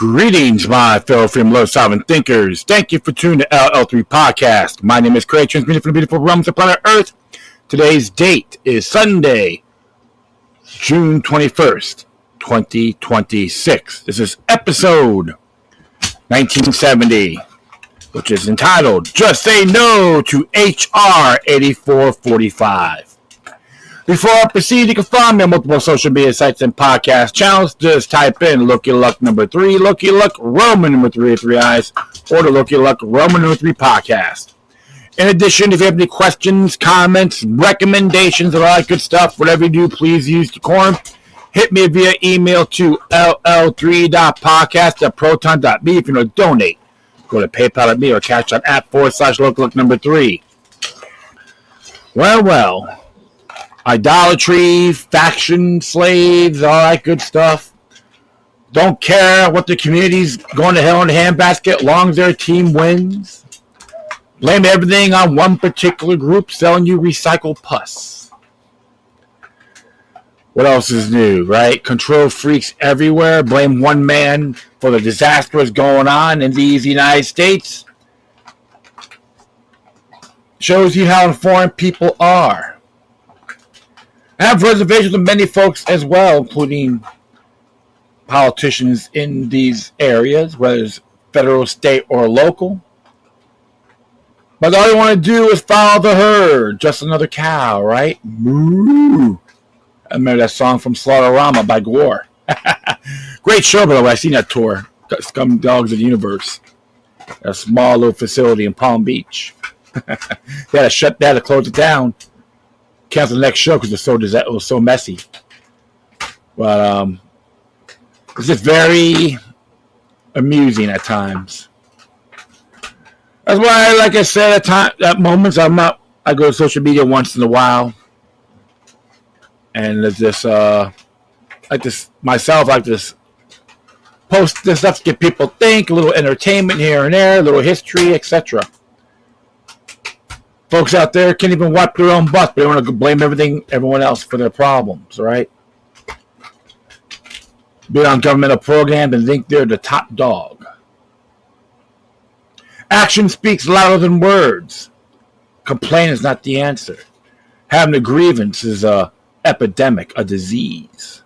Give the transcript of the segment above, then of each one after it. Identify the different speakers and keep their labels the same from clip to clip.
Speaker 1: Greetings, my fellow freedom love sovereign thinkers. Thank you for tuning to LL3 Podcast. My name is Craig, transmitting from the beautiful realms of planet Earth. Today's date is Sunday, June 21st, 2026. This is episode 1970, which is entitled, Just Say No to HR 8445. Before I proceed, you can find me on multiple social media sites and podcast channels. Just type in Look Your Luck number 3, Look Your Luck Roman number 3 with 3 eyes, or the Look Your Luck Roman number 3 podcast. In addition, if you have any questions, comments, recommendations, and all that good stuff, whatever you do, please use decorum. Hit me via email to ll3.podcast@proton.me. If you want to donate, go to PayPal at me or Cash App /Look Luck number 3. Well. Idolatry, faction, slaves, all that good stuff. Don't care what the community's going to hell in a handbasket, long as their team wins. Blame everything on one particular group selling you recycled pus. What else is new, right? Control freaks everywhere. Blame one man for the disaster that's going on in these United States. Shows you how informed people are. I have reservations with many folks as well, including politicians in these areas, whether it's federal, state, or local. But all you want to do is follow the herd, just another cow, right? Moo. I remember that song from Slaughterama by Gore. Great show, by the way. I seen that tour, Scum Dogs of the Universe. A small little facility in Palm Beach. They had to close it down. Cancel the next show because it was so messy. But it's just very amusing at times. That's why, like I said, at moments I go to social media once in a while, and there's this I like to post this stuff to get people think, a little entertainment here and there, a little history, etc. Folks out there can't even wipe their own butt, but they want to blame everyone else for their problems, right? Be on governmental programs and think they're the top dog. Action speaks louder than words. Complaint is not the answer. Having a grievance is an epidemic, a disease.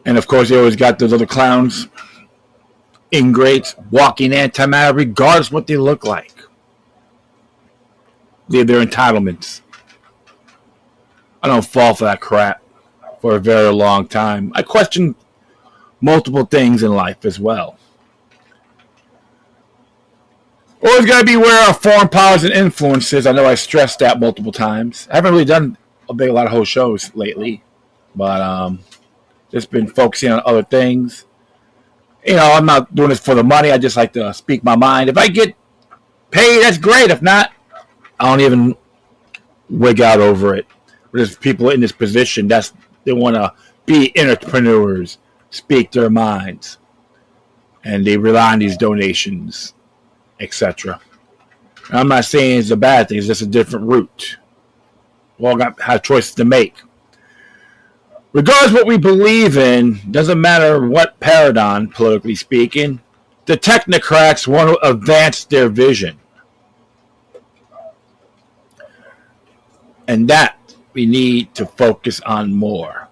Speaker 1: And of course, they always got those other clowns, ingrates, walking antimatter, regardless of what they look like. Their entitlements. I don't fall for that crap for a very long time. I question multiple things in life as well. Always got to be aware of foreign powers and influences. I know I stressed that multiple times. I haven't really done a lot of whole shows lately, but just been focusing on other things. You know, I'm not doing this for the money. I just like to speak my mind. If I get paid, that's great. If not, I don't even wig out over it. There's people in this position they want to be entrepreneurs, speak their minds, and they rely on these donations, etc. I'm not saying it's a bad thing. It's just a different route. We all have choices to make. Regardless of what we believe in, doesn't matter what paradigm, politically speaking, the technocrats want to advance their vision. And that we need to focus on more.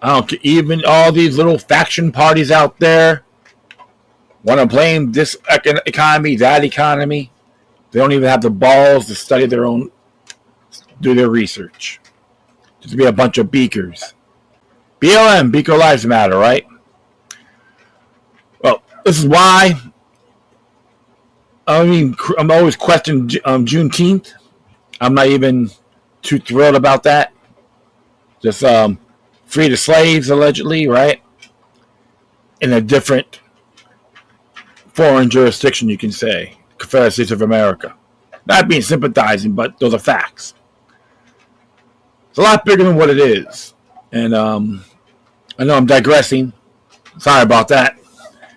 Speaker 1: I don't care, even all these little faction parties out there want to blame this economy, that economy. They don't even have the balls to study do their research. Just be a bunch of beakers. BLM, Beaker Lives Matter, right? Well, this is why I'm always questioning Juneteenth. I'm not even too thrilled about that. Just free the slaves, allegedly, right? In a different foreign jurisdiction, you can say. Confederate States of America. Not being sympathizing, but those are facts. It's a lot bigger than what it is. And I know I'm digressing. Sorry about that.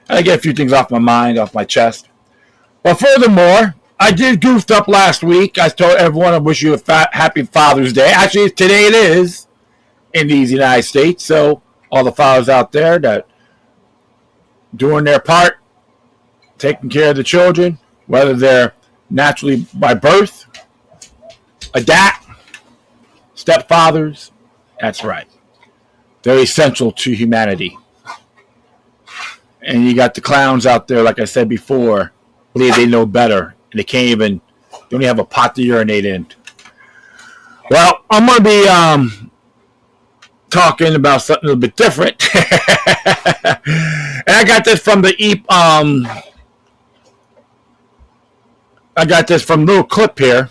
Speaker 1: I get a few things off my mind, off my chest. But furthermore, I did goofed up last week. I told everyone I wish you a happy Father's Day. Actually, today it is in these United States. So all the fathers out there that doing their part, taking care of the children, whether they're naturally by birth, adapt, stepfathers. That's right. They're essential to humanity. And you got the clowns out there, like I said before, believe they know better. And they can't even, they don't even have a pot to urinate in. Well, I'm going to be talking about something a little bit different. And I got this from the I got this from a little clip here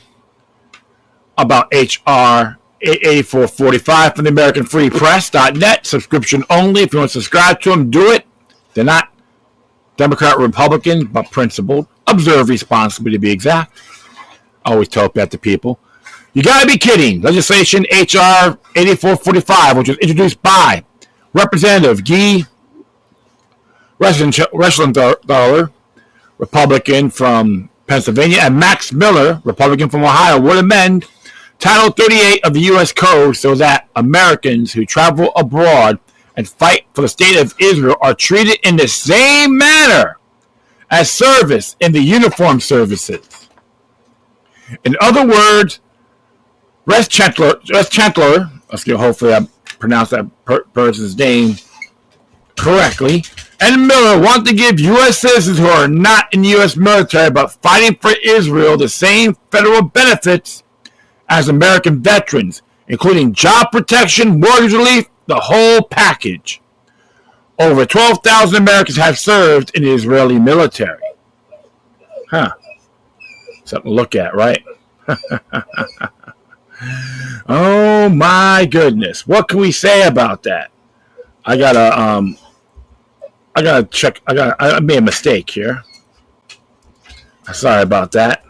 Speaker 1: about HR 8445 from the American Free Press.net. Subscription only. If you want to subscribe to them, do it. They're not Democrat or Republican, but principled. Observe responsibly, to be exact. I always tell that to people. You gotta be kidding. Legislation HR 8445, which was introduced by Representative Guy Reschenthaler, Republican from Pennsylvania, and Max Miller, Republican from Ohio, would amend Title 38 of the U.S. Code so that Americans who travel abroad and fight for the state of Israel are treated in the same manner as service in the uniformed services. In other words, Reschenthaler, hopefully I pronounced that person's name correctly, and Miller want to give U.S. citizens who are not in the U.S. military but fighting for Israel the same federal benefits as American veterans, including job protection, mortgage relief, the whole package. Over 12,000 Americans have served in the Israeli military. Something to look at, right? Oh my goodness. What can we say about that? I gotta check. I made a mistake here. Sorry about that.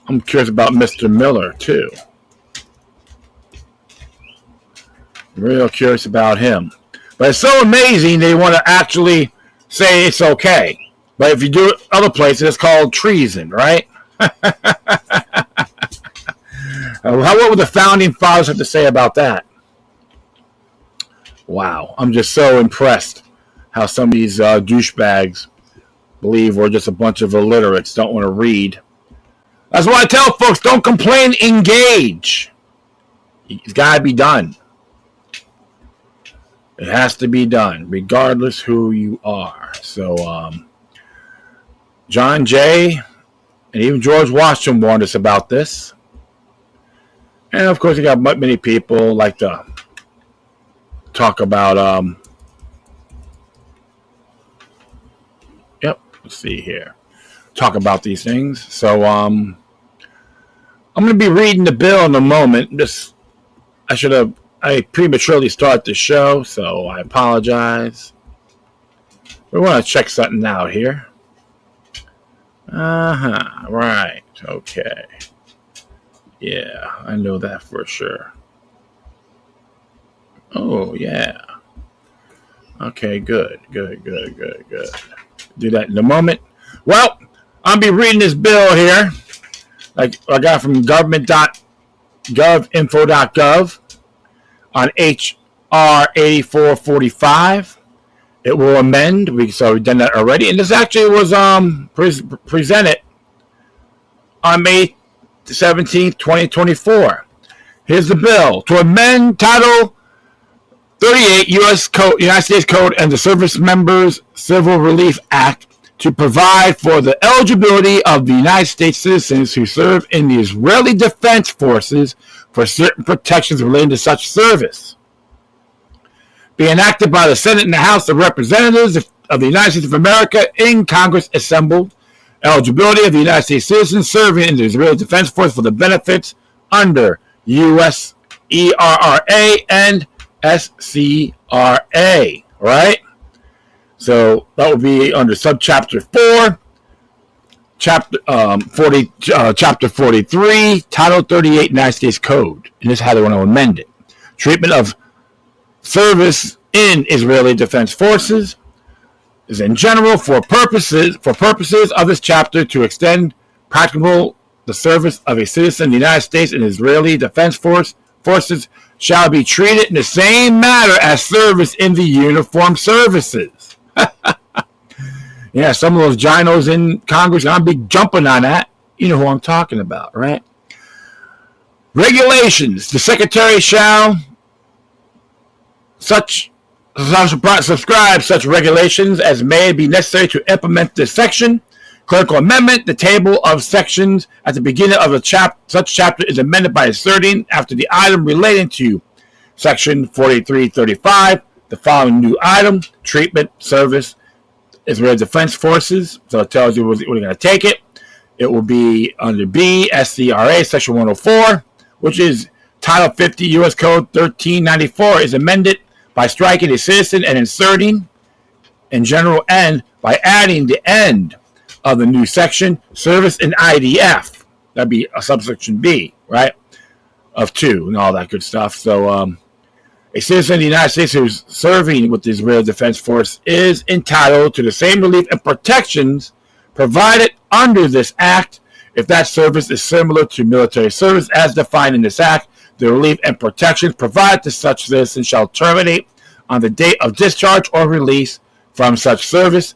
Speaker 1: I'm curious about Mr. Miller too. Real curious about him. But it's so amazing they want to actually say it's okay. But if you do it other places, it's called treason, right? What would the founding fathers have to say about that? Wow. I'm just so impressed how some of these douchebags believe we're just a bunch of illiterates, don't want to read. That's why I tell folks, don't complain, engage. It's got to be done. It has to be done, regardless who you are. So, John Jay and even George Washington warned us about this. And, of course, you got many people like to talk about, let's see here. Talk about these things. So, I'm going to be reading the bill in a moment. I prematurely started the show, so I apologize. We want to check something out here. Right. Okay. Yeah, I know that for sure. Oh, yeah. Okay, good. Do that in a moment. Well, I'll be reading this bill here, like I got from government.govinfo.gov on HR 8445. It will amend. We've done that already. And this actually was presented on May 17th, 2024. Here's the bill to amend Title 38 United States Code and the Servicemembers Civil Relief Act to provide for the eligibility of the United States citizens who serve in the Israeli Defense Forces for certain protections relating to such service. Be enacted by the Senate and the House of Representatives of the United States of America in Congress assembled. Eligibility of the United States citizens serving in the Israeli Defense Force for the benefits under U.S. ERRA and SCRA, right? So that would be under subchapter 4, chapter 43, Title 38 United States Code. And this is how they want to amend it. Treatment of service in Israeli Defense Forces is in general for purposes of this chapter to extend practicable the service of a citizen in the United States and Israeli Defense Forces shall be treated in the same manner as service in the uniformed services. Yeah, some of those ginos in Congress, I'll be jumping on that. You know who I'm talking about, right? Regulations. The Secretary shall subscribe such regulations as may be necessary to implement this section. Clerical amendment. The table of sections at the beginning of such chapter is amended by inserting after the item relating to section 4335 the following new item: treatment service Israel Defense Forces. So it tells you where you're going to take it. It will be under B, SCRA, section 104, which is Title 50 U.S. Code 1394 is amended by striking a citizen and inserting in general end by adding the end of the new section, service in IDF. That'd be a subsection B, right? Of 2 and all that good stuff. So a citizen of the United States who's serving with the Israel Defense Force is entitled to the same relief and protections provided under this act if that service is similar to military service as defined in this act. The relief and protections provided to such citizen shall terminate on the date of discharge or release from such service.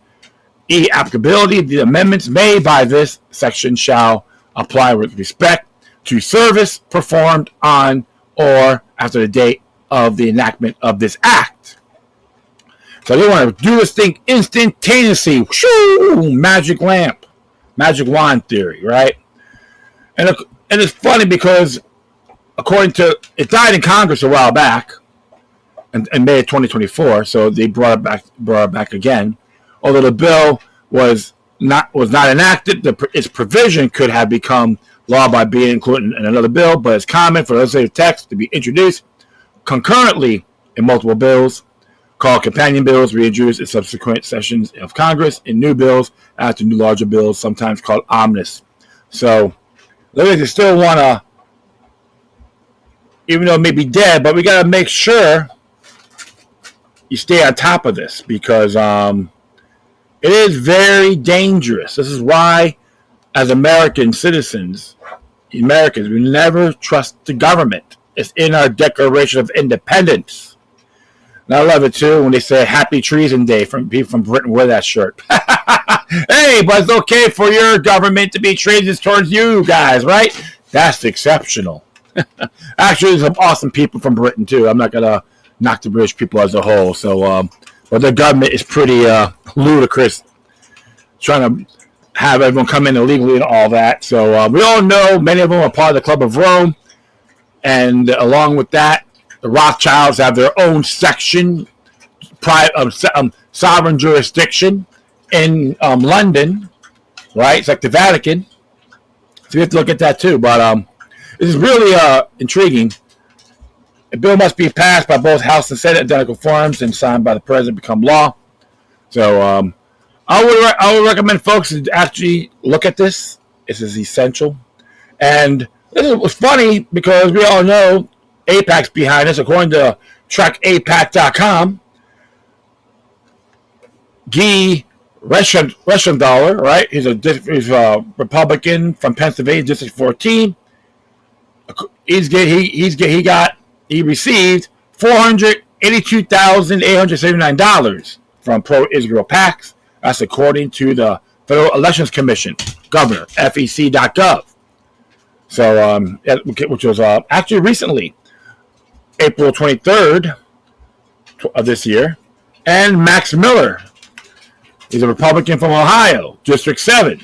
Speaker 1: E. Applicability. The amendments made by this section shall apply with respect to service performed on or after the date of the enactment of this act. So they want to do this thing instantaneously. Shoo! Magic lamp. Magic wand theory, right? And it's funny because according to, it died in Congress a while back in May of 2024, so they brought it back again. Although the bill was not enacted, its provision could have become law by being included in another bill, but it's common for legislative text to be introduced concurrently in multiple bills, called companion bills, reintroduced in subsequent sessions of Congress, in new bills, after new larger bills, sometimes called omnibus. So, they still want to, even though it may be dead, but we got to make sure you stay on top of this because it is very dangerous. This is why, as American citizens, we never trust the government. It's in our Declaration of Independence. And I love it, too, when they say Happy Treason Day from people from Britain wear that shirt. Hey, but it's okay for your government to be treasonous towards you guys, right? That's exceptional. Actually, there's some awesome people from Britain, too. I'm not going to knock the British people as a whole. So, but the government is pretty ludicrous, trying to have everyone come in illegally and all that. So we all know many of them are part of the Club of Rome. And along with that, the Rothschilds have their own section, sovereign jurisdiction in London, right? It's like the Vatican. So we have to look at that too. But this is really intriguing. The bill must be passed by both House and Senate identical forms and signed by the President to become law. So I would recommend folks to actually look at this. This is essential. And it was funny because we all know AIPAC's behind us. According to TrackAIPAC.com, Guy Reschenthaler, right? He's a Republican from Pennsylvania, District 14. He received $482,879 from pro-Israel PACs. That's according to the Federal Elections Commission, Governor, FEC.gov. So, which was actually recently, April 23rd of this year. And Max Miller, he's a Republican from Ohio, District 7.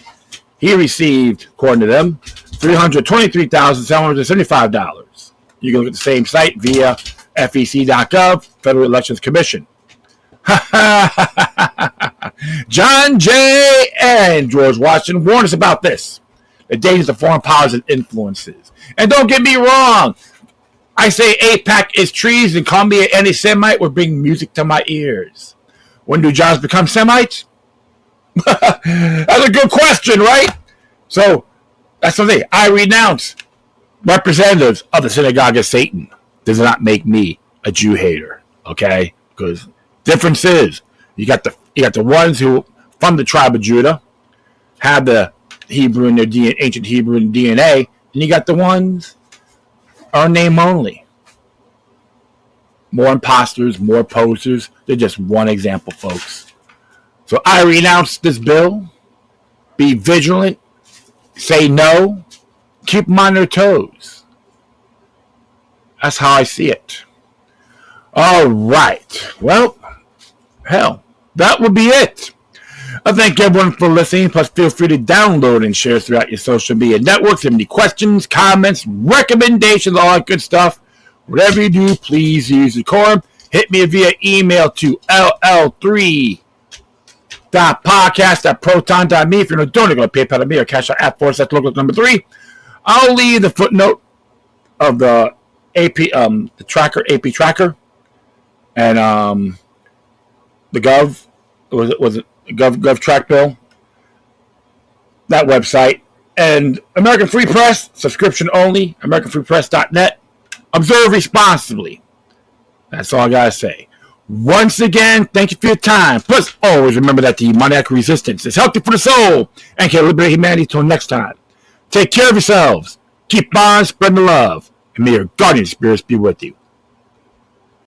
Speaker 1: He received, according to them, $323,775. You can look at the same site via FEC.gov, Federal Elections Commission. John Jay and George Washington warned us about this. The dangers of foreign powers and influences. And don't get me wrong. I say AIPAC is treason. Call me an anti-Semite would bring music to my ears. When do Johns become Semites? That's a good question, right? So, that's something. I renounce representatives of the synagogue of Satan. Does not make me a Jew hater, okay? Because difference is, you got the ones who, from the tribe of Judah, have the Hebrew in their DNA, ancient Hebrew in DNA, and you got the ones are name only. More imposters, more posers. They're just one example, folks. So I renounce this bill. Be vigilant. Say no. Keep them on their toes. That's how I see it. All right. Well, hell, that will be it. I thank everyone for listening. Plus, feel free to download and share throughout your social media networks. If you have any questions, comments, recommendations, all that good stuff, whatever you do, please use decorum. Hit me via email to ll3.podcast@proton.me. If you're not doing it, go to PayPal to me or Cash App @ local number 3. I'll leave the footnote of the AP tracker, and the Gov track bill, that website, and American Free Press, subscription only, AmericanFreePress.net. Observe responsibly. That's all I gotta say. Once again, thank you for your time. Plus, always remember that the demoniac resistance is healthy for the soul and can liberate humanity. Till next time, take care of yourselves. Keep on spreading the love, and may your guardian spirits be with you.